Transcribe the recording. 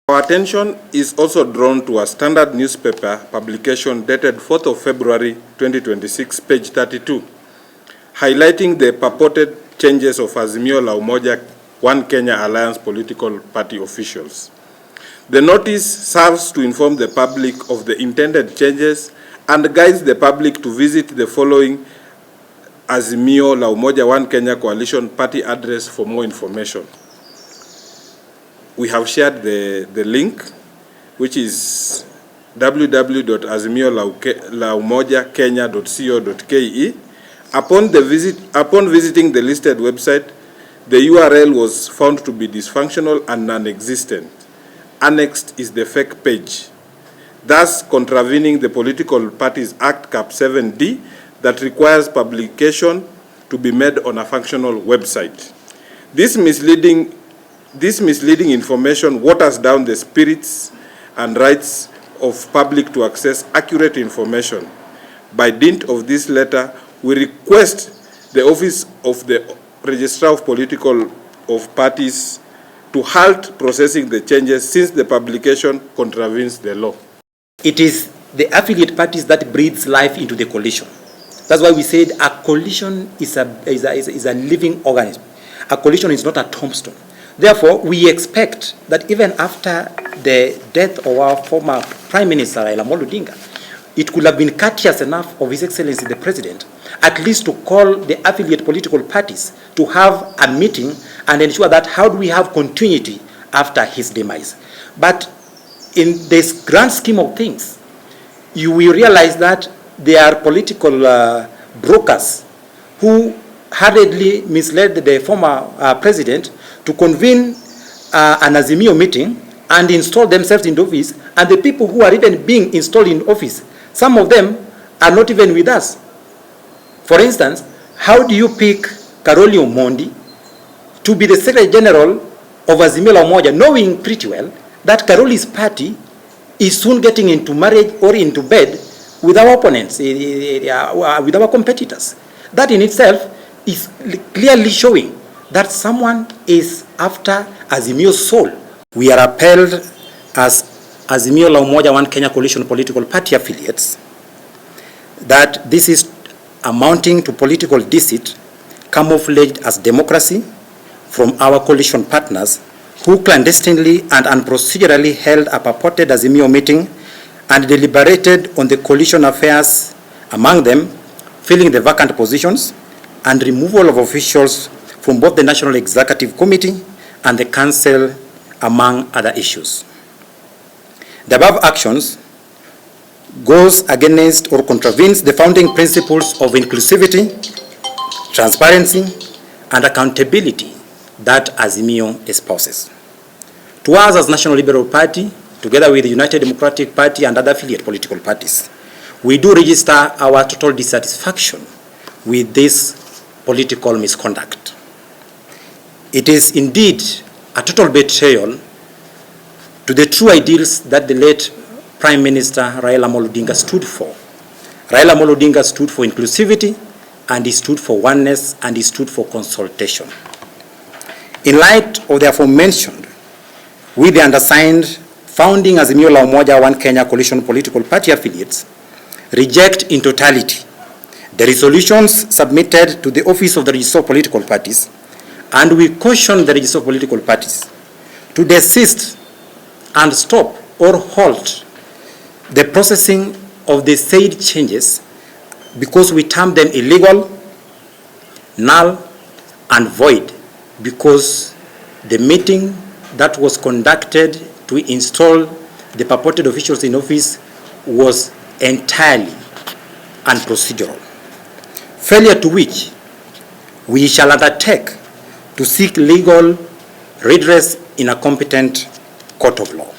Our attention is also drawn to a standard newspaper publication dated 4th of February 2026, page 32, highlighting the purported changes of Azimio la Umoja One Kenya Alliance political party officials. The notice serves to inform the public of the intended changes and guides the public to visit the following Azimio la Umoja One Kenya Coalition party address for more information. We have shared the link, which is www.azimiolaumojakenya.co.ke. Upon visiting the listed website, the URL was found to be dysfunctional and non-existent. Annexed is the fake page, thus contravening the Political Parties Act Cap 7D that requires publication to be made on a functional website. This misleading information waters down the spirits and rights of public to access accurate information. By dint of this letter, we request the Office of the Registrar of Political Parties to halt processing the changes since the publication contravenes the law. It is the affiliate parties that breathes life into the coalition. That's why we said a coalition is a living organism. A coalition is not a tombstone. Therefore, we expect that even after the death of our former Prime Minister, Raila Amolo Odinga, it could have been courteous enough of His Excellency the President at least to call the affiliate political parties to have a meeting and ensure that how do we have continuity after his demise. But in this grand scheme of things, you will realize that there are political brokers who hurriedly misled the former president to convene an Azimio meeting and install themselves in the office, and the people who are even being installed in office, some of them are not even with us. For instance, how do you pick Karoli Omondi to be the Secretary General of Azimio la Umoja, knowing pretty well that Karoli's party is soon getting into marriage or into bed with our opponents, with our competitors? That in itself is clearly showing that someone is after Azimio's soul. We are upheld as Azimio la Umoja One Kenya Coalition political party affiliates that this is amounting to political deceit camouflaged as democracy from our coalition partners who clandestinely and unprocedurally held a purported Azimio meeting and deliberated on the coalition affairs, among them filling the vacant positions and removal of officials from both the National Executive Committee and the Council, among other issues. The above actions goes against or contravenes the founding principles of inclusivity, transparency, and accountability that Azimio espouses. To us as National Liberal Party, together with the United Democratic Party and other affiliate political parties, we do register our total dissatisfaction with this political misconduct. It is indeed a total betrayal to the true ideals that the late Prime Minister Raila Amolo Odinga stood for. Raila Amolo Odinga stood for inclusivity, and he stood for oneness, and he stood for consultation. In light of the aforementioned, we the undersigned founding Azimio la Umoja One Kenya Coalition political party affiliates reject in totality the resolutions submitted to the Office of the Registrar of Political Parties, and we caution the Registrar of Political Parties to desist and stop or halt the processing of the said changes because we term them illegal, null, and void, because the meeting that was conducted to install the purported officials in office was entirely unprocedural. Failure to which we shall undertake to seek legal redress in a competent court of law.